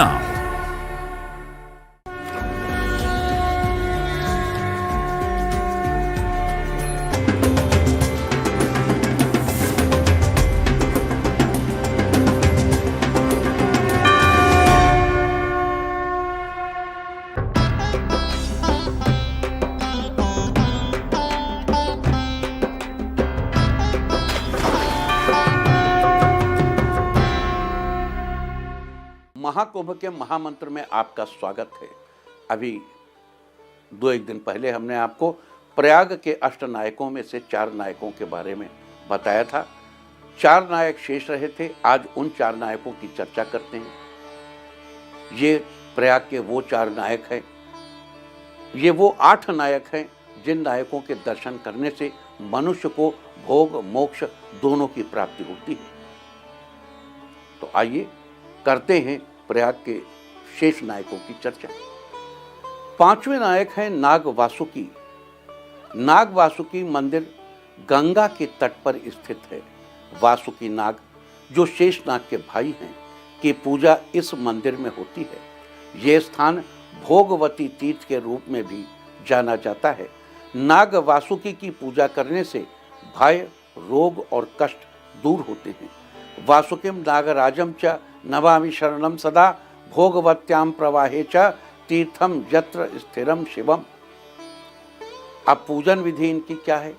नाम। महाकुंभ के महामंत्र में आपका स्वागत है। अभी 2-1 दिन पहले हमने आपको प्रयाग के अष्ट नायकों में से 4 नायकों के बारे में बताया था। 4 नायक शेष रहे थे। आज उन 4 नायकों की चर्चा करते हैं। ये प्रयाग के वो 4 नायक हैं। ये वो 8 नायक हैं जिन नायकों के दर्शन करने से मनुष्य को भोग मोक्ष दोनों की प्राप्ति होती है। तो आइए करते हैं प्रयाग के शेष नायकों की चर्चा। 5वें नायक हैं नाग वासुकी। नाग वासुकी मंदिर गंगा के तट पर स्थित है। वासुकी नाग जो शेष नाग के भाई हैं की पूजा इस मंदिर में होती है। यह स्थान भोगवती तीर्थ के रूप में भी जाना जाता है। नाग वासुकी की पूजा करने से भय रोग और कष्ट दूर होते हैं। वासुकिम नागराजम च नमामि शरणम सदा भोगवत्याम प्रवाहे च तीर्थम यत्र स्थिरम शिवम। अब पूजन विधि इनकी क्या है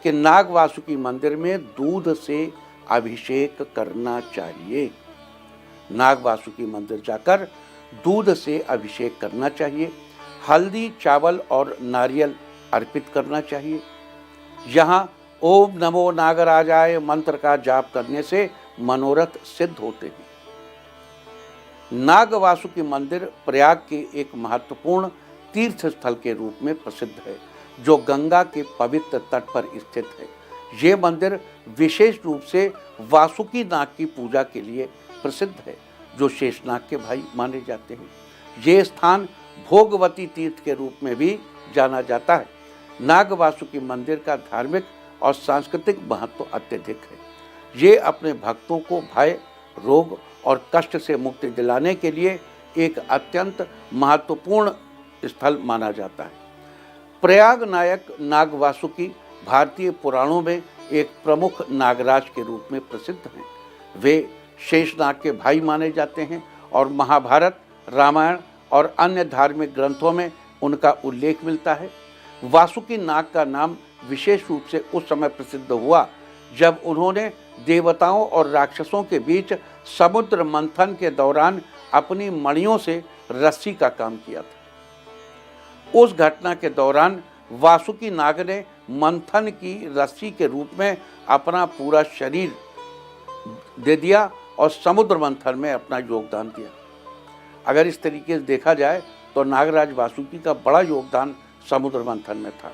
कि नाग वासुकी मंदिर में दूध से अभिषेक करना चाहिए। नाग वासुकी मंदिर जाकर दूध से अभिषेक करना चाहिए। हल्दी चावल और नारियल अर्पित करना चाहिए। यहाँ ओम नमो नागराजाय मंत्र का जाप करने से मनोरथ सिद्ध होते हैं। नाग वासुकी मंदिर प्रयाग के एक महत्वपूर्ण तीर्थ स्थल के रूप में प्रसिद्ध है जो गंगा के पवित्र तट पर स्थित है। ये मंदिर विशेष रूप से वासुकी नाग की पूजा के लिए प्रसिद्ध है जो शेषनाग के भाई माने जाते हैं। ये स्थान भोगवती तीर्थ के रूप में भी जाना जाता है। नाग वासुकी मंदिर का धार्मिक और सांस्कृतिक महत्व अत्यधिक है। ये अपने भक्तों को भय रोग और कष्ट से मुक्ति दिलाने के लिए एक अत्यंत महत्वपूर्ण स्थल माना जाता है। प्रयाग नायक नाग वासुकी भारतीय पुराणों में एक प्रमुख नागराज के रूप में प्रसिद्ध हैं। वे शेषनाग के भाई माने जाते हैं और महाभारत रामायण और अन्य धार्मिक ग्रंथों में उनका उल्लेख मिलता है। वासुकी नाग का नाम विशेष रूप से उस समय प्रसिद्ध हुआ जब उन्होंने देवताओं और राक्षसों के बीच समुद्र मंथन के दौरान अपनी मणियों से रस्सी का काम किया था। उस घटना के दौरान वासुकी नाग ने मंथन की रस्सी के रूप में अपना पूरा शरीर दे दिया और समुद्र मंथन में अपना योगदान दिया। अगर इस तरीके से देखा जाए तो नागराज वासुकी का बड़ा योगदान समुद्र मंथन में था।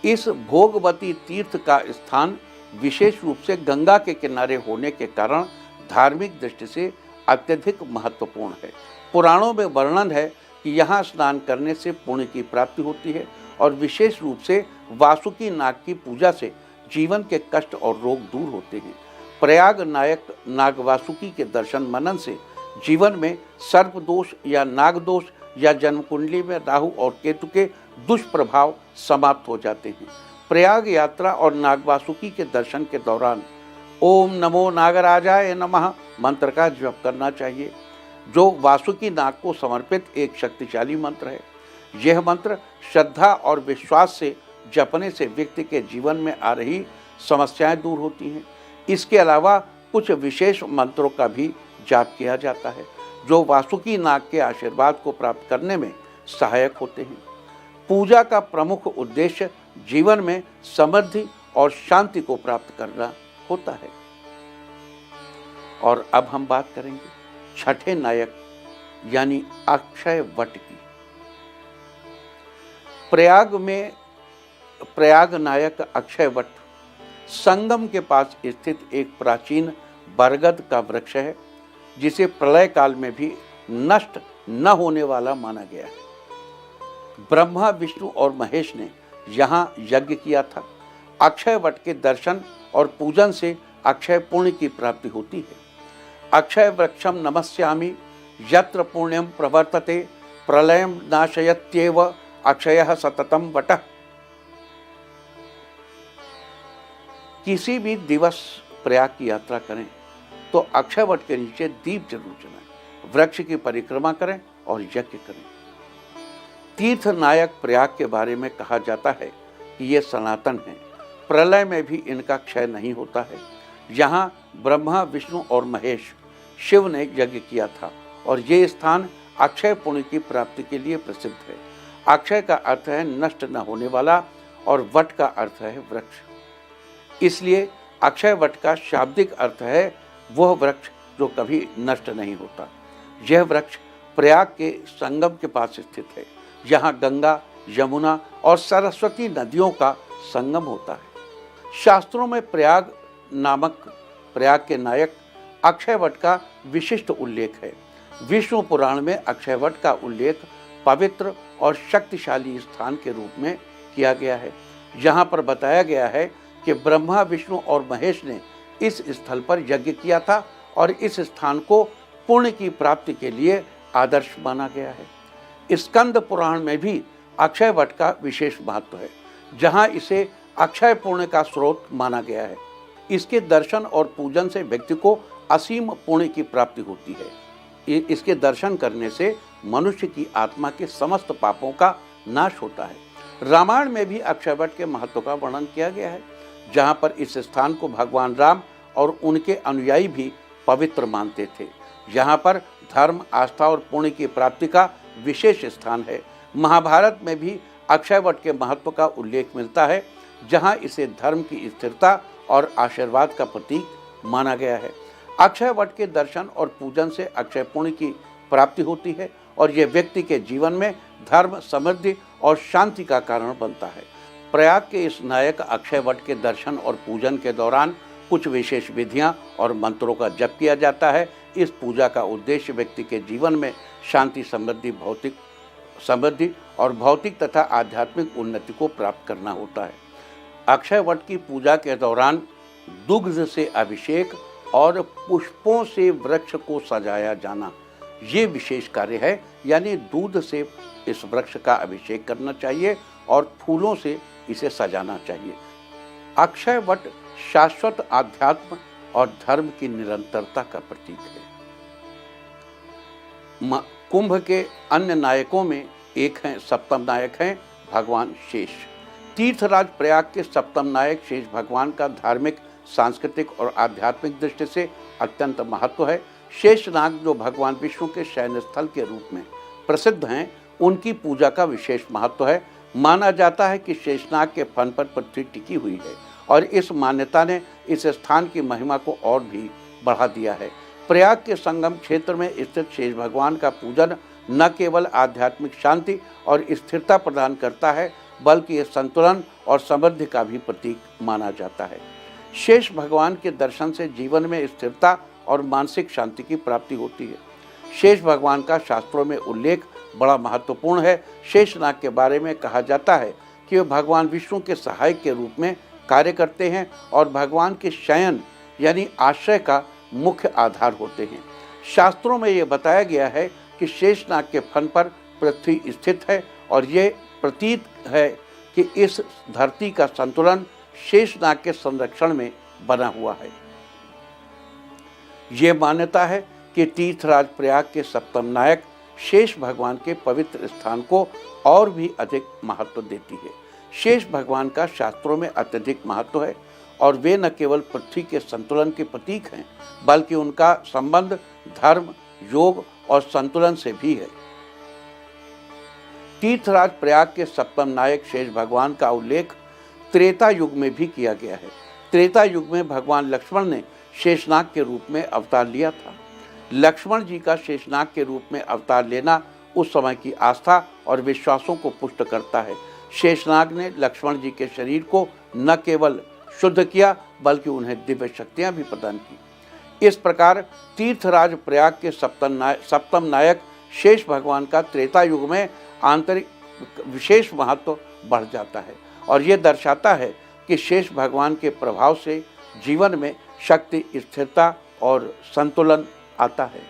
इस भोगवती तीर्थ का स्थान विशेष रूप से गंगा के किनारे होने के कारण धार्मिक दृष्टि से अत्यधिक महत्वपूर्ण है। पुराणों में वर्णन है कि यहाँ स्नान करने से पुण्य की प्राप्ति होती है और विशेष रूप से वासुकी नाग की पूजा से जीवन के कष्ट और रोग दूर होते हैं। प्रयाग नायक नाग वासुकी के दर्शन मनन से जीवन में सर्प दोष या नाग दोष या जन्म कुंडली में राहु और केतु के दुष्प्रभाव समाप्त हो जाते हैं। प्रयाग यात्रा और नाग वासुकी के दर्शन के दौरान ओम नमो नागराजाय नमः मंत्र का जप करना चाहिए जो वासुकी नाग को समर्पित एक शक्तिशाली मंत्र है। यह मंत्र श्रद्धा और विश्वास से जपने से व्यक्ति के जीवन में आ रही समस्याएं दूर होती हैं। इसके अलावा कुछ विशेष मंत्रों का भी जाप किया जाता है जो वासुकी नाग के आशीर्वाद को प्राप्त करने में सहायक होते हैं। पूजा का प्रमुख उद्देश्य जीवन में समृद्धि और शांति को प्राप्त करना होता है। और अब हम बात करेंगे छठे नायक यानी अक्षय वट की। प्रयाग नायक अक्षय वट संगम के पास स्थित एक प्राचीन बरगद का वृक्ष है जिसे प्रलय काल में भी नष्ट न होने वाला माना गया है। ब्रह्मा विष्णु और महेश ने यहाँ यज्ञ किया था। अक्षय वट के दर्शन और पूजन से अक्षय पुण्य की प्राप्ति होती है। अक्षय वृक्षम नमस्यामि यत्र पुण्यम प्रवर्तते प्रलयम नाशयत्येव अक्षयः सततम वटः। किसी भी दिवस प्रयाग की यात्रा करें तो अक्षय वट के नीचे दीप जरूर जलाएं, वृक्ष की परिक्रमा करें और यज्ञ करें। तीर्थ नायक प्रयाग के बारे में कहा जाता है कि ये सनातन है, प्रलय में भी इनका क्षय नहीं होता है। यहाँ ब्रह्मा, विष्णु और महेश शिव ने यज्ञ किया था और ये स्थान अक्षय पुण्य की प्राप्ति के लिए प्रसिद्ध है। अक्षय का अर्थ है नष्ट न होने वाला और वट का अर्थ है वृक्ष, इसलिए अक्षय वट का शाब्दिक अर्थ है वह वृक्ष जो कभी नष्ट नहीं होता। यह वृक्ष प्रयाग के संगम के पास स्थित है। यहाँ गंगा, यमुना और सरस्वती नदियों का संगम होता है। शास्त्रों में प्रयाग के नायक अक्षयवट का विशिष्ट उल्लेख है। विष्णु पुराण में अक्षयवट का उल्लेख पवित्र और शक्तिशाली स्थान के रूप में किया गया है। यहाँ पर बताया गया है कि ब्रह्मा, विष्णु और महेश ने इस स्थल पर यज्ञ किया था और इस स्थान को पुण्य की प्राप्ति के लिए आदर्श माना गया है। स्कंद पुराण में भी अक्षयवट का विशेष महत्व है, जहाँ इसे अक्षय पुण्य का स्रोत माना गया है। इसके दर्शन और पूजन से व्यक्ति को असीम पुण्य की प्राप्ति होती है। इसके दर्शन करने से मनुष्य की आत्मा के समस्त पापों का नाश होता है। रामायण में भी अक्षयवट के महत्व का वर्णन किया गया है, जहाँ पर इस स्थान को भगवान राम और उनके अनुयायी भी पवित्र मानते थे। यहाँ पर धर्म, आस्था और पुण्य की प्राप्ति का विशेष स्थान है। महाभारत में भी अक्षयवट के महत्व का उल्लेख मिलता है, जहाँ इसे धर्म की स्थिरता और आशीर्वाद का प्रतीक माना गया है। अक्षयवट के दर्शन और पूजन से अक्षय पुण्य की प्राप्ति होती है और यह व्यक्ति के जीवन में धर्म, समृद्धि और शांति का कारण बनता है। प्रयाग के इस नायक अक्षयवट के दर्शन और पूजन के दौरान कुछ विशेष विधियां और मंत्रों का जप किया जाता है। इस पूजा का उद्देश्य व्यक्ति के जीवन में शांति, समृद्धि और भौतिक तथा आध्यात्मिक उन्नति को प्राप्त करना होता है। अक्षयवट की पूजा के दौरान दुग्ध से अभिषेक और पुष्पों से वृक्ष को सजाया जाना ये विशेष कार्य है, यानी दूध से इस वृक्ष का अभिषेक करना चाहिए और फूलों से इसे सजाना चाहिए। अक्षयवट शाश्वत आध्यात्म और धर्म की निरंतरता का प्रतीक है। कुंभ के अन्य नायकों में एक हैं सप्तम नायक हैं भगवान शेष। तीर्थराज प्रयाग के सप्तम नायक शेष भगवान का धार्मिक, सांस्कृतिक और आध्यात्मिक दृष्टि से अत्यंत महत्व है। शेषनाग जो भगवान विष्णु के शयन स्थल के रूप में प्रसिद्ध हैं, उनकी पूजा का विशेष महत्व है। माना जाता है कि शेषनाग के फन पर पृथ्वी टिकी हुई है और इस मान्यता ने इस स्थान की महिमा को और भी बढ़ा दिया है। प्रयाग के संगम क्षेत्र में स्थित शेष भगवान का पूजन न केवल आध्यात्मिक शांति और स्थिरता प्रदान करता है, बल्कि ये संतुलन और समृद्धि का भी प्रतीक माना जाता है। शेष भगवान के दर्शन से जीवन में स्थिरता और मानसिक शांति की प्राप्ति होती है। शेष भगवान का शास्त्रों में उल्लेख बड़ा महत्वपूर्ण है। शेषनाग के बारे में कहा जाता है कि वे भगवान विष्णु के सहायक के रूप में कार्य करते हैं और भगवान के शयन यानी आश्रय का मुख्य आधार होते हैं। शास्त्रों में ये बताया गया है कि शेषनाग के फन पर पृथ्वी स्थित है और ये प्रतीत है कि इस धरती का संतुलन शेषनाग के संरक्षण में बना हुआ है। ये मान्यता है कि तीर्थराज प्रयाग के सप्तम नायक शेष भगवान के पवित्र स्थान को और भी अधिक महत्व देती है। शेष भगवान का शास्त्रों में अत्यधिक महत्व है और वे न केवल पृथ्वी के संतुलन के प्रतीक हैं, बल्कि उनका संबंध धर्म, योग और संतुलन से भी है। तीर्थराज प्रयाग के सप्तम नायक शेष भगवान का उल्लेख त्रेता युग में भी किया गया है। त्रेता युग में भगवान लक्ष्मण ने शेषनाग के रूप में अवतार लिया था। लक्ष्मण जी का शेषनाग के रूप में अवतार लेना उस समय की आस्था और विश्वासों को पुष्ट करता है। शेषनाग ने लक्ष्मण जी के शरीर को न केवल शुद्ध किया, बल्कि उन्हें दिव्य शक्तियां भी प्रदान की। इस प्रकार तीर्थराज प्रयाग के सप्तम नायक शेष भगवान का त्रेता युग में आंतरिक विशेष महत्व बढ़ जाता है और ये दर्शाता है कि शेष भगवान के प्रभाव से जीवन में शक्ति, स्थिरता और संतुलन आता है।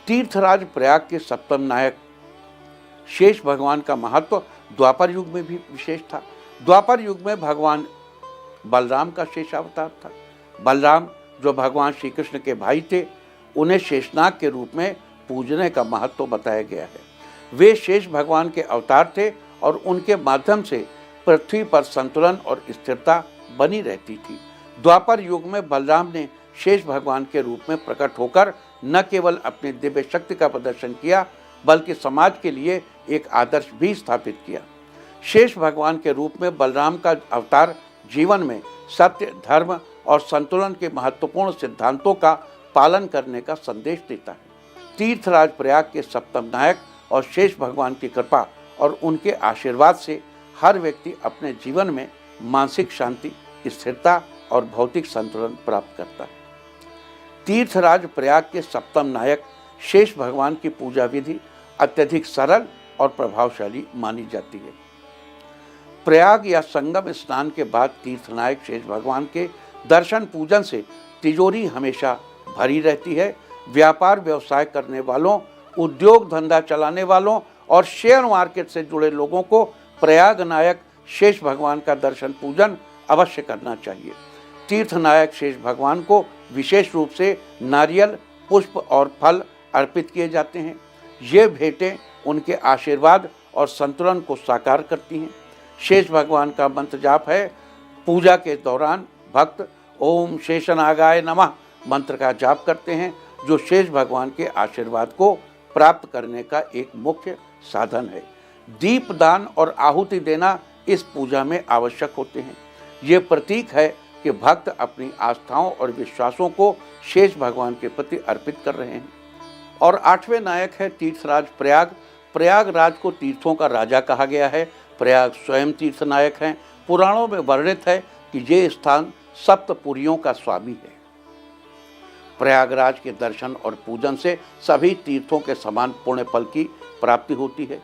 तीर्थराज प्रयाग के सप्तम नायक शेष भगवान का महत्व द्वापर युग में भी विशेष था। द्वापर युग में भगवान बलराम का शेष अवतार था। बलराम जो भगवान श्री कृष्ण के भाई थे, उन्हें शेषनाग के रूप में पूजने का महत्व बताया गया है। वे शेष भगवान के अवतार थे और उनके माध्यम से पृथ्वी पर संतुलन और स्थिरता बनी रहती थी। द्वापर युग में बलराम ने शेष भगवान के रूप में प्रकट होकर न केवल अपनी दिव्य शक्ति का प्रदर्शन किया, बल्कि समाज के लिए एक आदर्श भी स्थापित किया। शेष भगवान के रूप में बलराम का अवतार जीवन में सत्य, धर्म और संतुलन के महत्वपूर्ण सिद्धांतों का पालन करने का संदेश देता है। तीर्थराज प्रयाग के सप्तम नायक और शेष भगवान की कृपा और उनके आशीर्वाद से हर व्यक्ति अपने जीवन में मानसिक शांति, स्थिरता और भौतिक संतुलन प्राप्त करता है। तीर्थराज प्रयाग के सप्तम नायक शेष भगवान की पूजा विधि अत्यधिक सरल और प्रभावशाली मानी जाती है। प्रयाग या संगम स्नान के बाद तीर्थनायक शेष भगवान के दर्शन पूजन से तिजोरी हमेशा भरी रहती है। व्यापार व्यवसाय करने वालों, उद्योग धंधा चलाने वालों और शेयर मार्केट से जुड़े लोगों को प्रयाग नायक शेष भगवान का दर्शन पूजन अवश्य करना चाहिए। तीर्थनायक शेष भगवान को विशेष रूप से नारियल, पुष्प और फल अर्पित किए जाते हैं। ये भेंटें उनके आशीर्वाद और संतुलन को साकार करती हैं। शेष भगवान का मंत्र जाप है। पूजा के दौरान भक्त ओम शेषनागाय नमः मंत्र का जाप करते हैं, जो शेष भगवान के आशीर्वाद को प्राप्त करने का एक मुख्य साधन है। दीपदान और आहुति देना इस पूजा में आवश्यक होते हैं। ये प्रतीक है कि भक्त अपनी आस्थाओं और विश्वासों को शेष भगवान के प्रति अर्पित कर रहे हैं। और आठवें नायक है तीर्थराज प्रयाग। प्रयागराज को तीर्थों का राजा कहा गया है। प्रयाग स्वयं तीर्थनायक हैं। पुराणों में वर्णित है कि ये स्थान सप्तपुरियों का स्वामी है। प्रयागराज के दर्शन और पूजन से सभी तीर्थों के समान पुण्य फल की प्राप्ति होती है।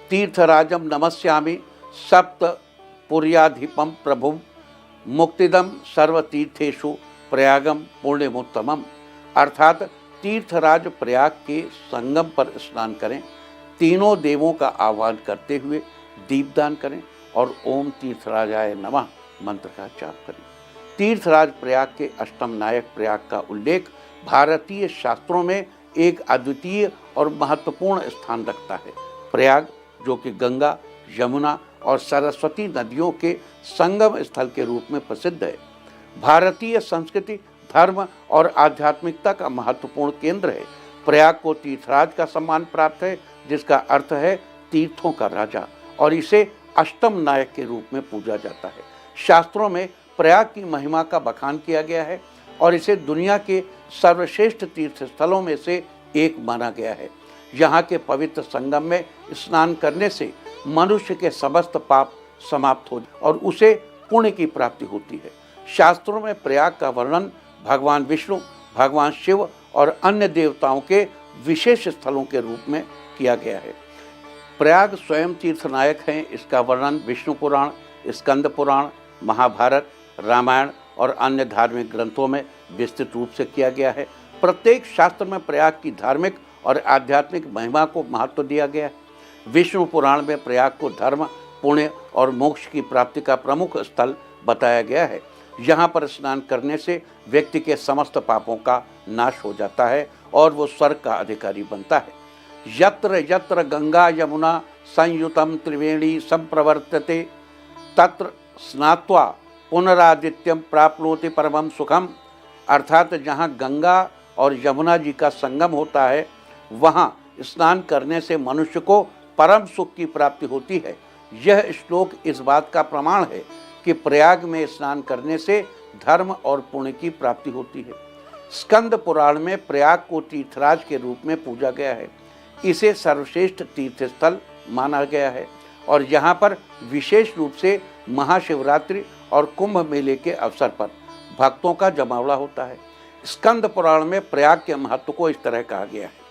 तीर्थराजम नमस्यामि सप्तपुर्याधिपम प्रभुम मुक्तिदम सर्वतीर्थेषु प्रयागम पुण्यमुत्तमम। अर्थात तीर्थराज प्रयाग के संगम पर स्नान करें, तीनों देवों का आह्वान करते हुए दीपदान करें और ओम तीर्थराजाय नमः मंत्र का जाप करें। तीर्थराज प्रयाग के अष्टम नायक प्रयाग का उल्लेख भारतीय शास्त्रों में एक अद्वितीय और महत्वपूर्ण स्थान रखता है। प्रयाग, जो कि गंगा, यमुना और सरस्वती नदियों के संगम स्थल के रूप में प्रसिद्ध है, भारतीय संस्कृति, धर्म और आध्यात्मिकता का महत्वपूर्ण केंद्र है। प्रयाग को तीर्थराज का सम्मान प्राप्त है, जिसका अर्थ है तीर्थों का राजा, और इसे अष्टम नायक के रूप में पूजा जाता है। शास्त्रों में प्रयाग की महिमा का बखान किया गया है और इसे दुनिया के सर्वश्रेष्ठ तीर्थ स्थलों में से एक माना गया है। यहाँ के पवित्र संगम में स्नान करने से मनुष्य के समस्त पाप समाप्त हो और उसे पुण्य की प्राप्ति होती है। शास्त्रों में प्रयाग का वर्णन भगवान विष्णु, भगवान शिव और अन्य देवताओं के विशेष स्थलों के रूप में किया गया है। प्रयाग स्वयं तीर्थनायक हैं। इसका वर्णन विष्णु पुराण, स्कंद पुराण, महाभारत, रामायण और अन्य धार्मिक ग्रंथों में विस्तृत रूप से किया गया है। प्रत्येक शास्त्र में प्रयाग की धार्मिक और आध्यात्मिक महिमा को महत्व दिया गया है। विष्णु पुराण में प्रयाग को धर्म, पुण्य और मोक्ष की प्राप्ति का प्रमुख स्थल बताया गया है। यहाँ पर स्नान करने से व्यक्ति के समस्त पापों का नाश हो जाता है और वो स्वर्ग का अधिकारी बनता है। यत्र यत्र गंगा यमुना संयुतम त्रिवेणी संप्रवर्तते तत्र स्नात्वा पुनरादित्यम प्राप्नोति परमं सुखम। अर्थात जहाँ गंगा और यमुना जी का संगम होता है, वहाँ स्नान करने से मनुष्य को परम सुख की प्राप्ति होती है। यह श्लोक इस बात का प्रमाण है कि प्रयाग में स्नान करने से धर्म और पुण्य की प्राप्ति होती है। स्कंद पुराण में प्रयाग को तीर्थराज के रूप में पूजा गया है। इसे सर्वश्रेष्ठ तीर्थस्थल माना गया है और यहाँ पर विशेष रूप से महाशिवरात्रि और कुंभ मेले के अवसर पर भक्तों का जमावड़ा होता है। स्कंद पुराण में प्रयाग के महत्व को इस तरह कहा गया है।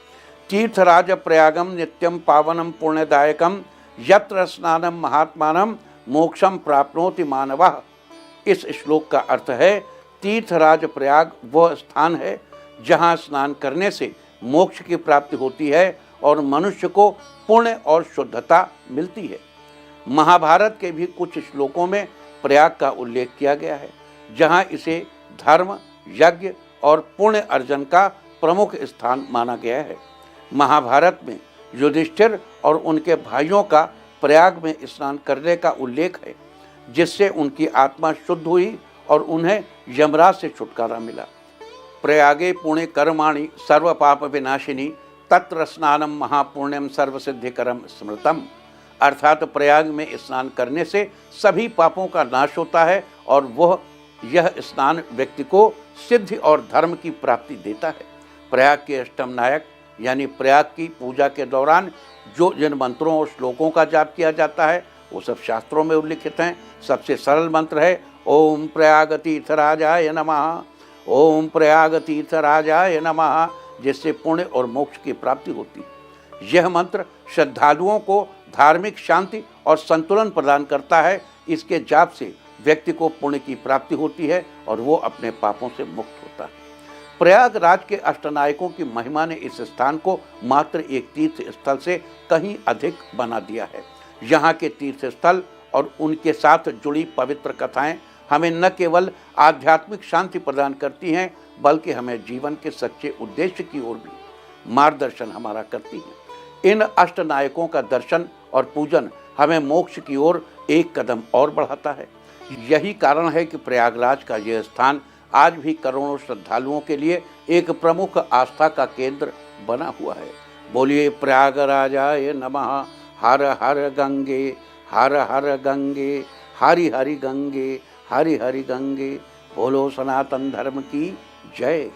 तीर्थराज प्रयागम नित्यम पावनम पुण्यदायकम यत्र स्नानम महात्मानम मोक्षम प्राप्नोति मानवः। इस श्लोक का अर्थ है तीर्थराज प्रयाग वह स्थान है जहाँ स्नान करने से मोक्ष की प्राप्ति होती है और मनुष्य को पुण्य और शुद्धता मिलती है। महाभारत के भी कुछ श्लोकों में प्रयाग का उल्लेख किया गया है, जहाँ इसे धर्म, यज्ञ और पुण्य अर्जन का प्रमुख स्थान माना गया है। महाभारत में युधिष्ठिर और उनके भाइयों का प्रयाग में स्नान करने का उल्लेख है, जिससे उनकी आत्मा शुद्ध हुई और उन्हें यमराज से छुटकारा मिला। प्रयागे पुण्य कर्माणि सर्व पाप विनाशिनी तत्र स्नानम महापुण्यम सर्वसिद्धिकरम स्मृतम। अर्थात प्रयाग में स्नान करने से सभी पापों का नाश होता है और यह स्नान व्यक्ति को सिद्धि और धर्म की प्राप्ति देता है। प्रयाग के अष्टम नायक यानी प्रयाग की पूजा के दौरान जिन मंत्रों और श्लोकों का जाप किया जाता है वो सब शास्त्रों में उल्लिखित हैं। सबसे सरल मंत्र है ओम प्रयाग तीर्थराजाय नमः, ओम प्रयाग तीर्थराजाय नमः, जिससे पुण्य और मोक्ष की प्राप्ति होती है। यह मंत्र श्रद्धालुओं को धार्मिक शांति और संतुलन प्रदान करता है। इसके जाप से व्यक्ति को पुण्य की प्राप्ति होती है और वो अपने पापों से मुक्त होता है। प्रयागराज के अष्टनायकों की महिमा ने इस स्थान को मात्र एक तीर्थ स्थल से कहीं अधिक बना दिया है। यहाँ के तीर्थ स्थल और उनके साथ जुड़ी पवित्र कथाएं हमें न केवल आध्यात्मिक शांति प्रदान करती हैं, बल्कि हमें जीवन के सच्चे उद्देश्य की ओर भी मार्गदर्शन हमारा करती हैं। इन अष्टनायकों का दर्शन और पूजन हमें मोक्ष की ओर एक कदम और बढ़ाता है। यही कारण है कि प्रयागराज का यह स्थान आज भी करोड़ों श्रद्धालुओं के लिए एक प्रमुख आस्था का केंद्र बना हुआ है। बोलिए प्रयागराजाय नमः। हर हर गंगे, हर हर गंगे, हरि हरि गंगे, हरि हरि गंगे। बोलो सनातन धर्म की जय।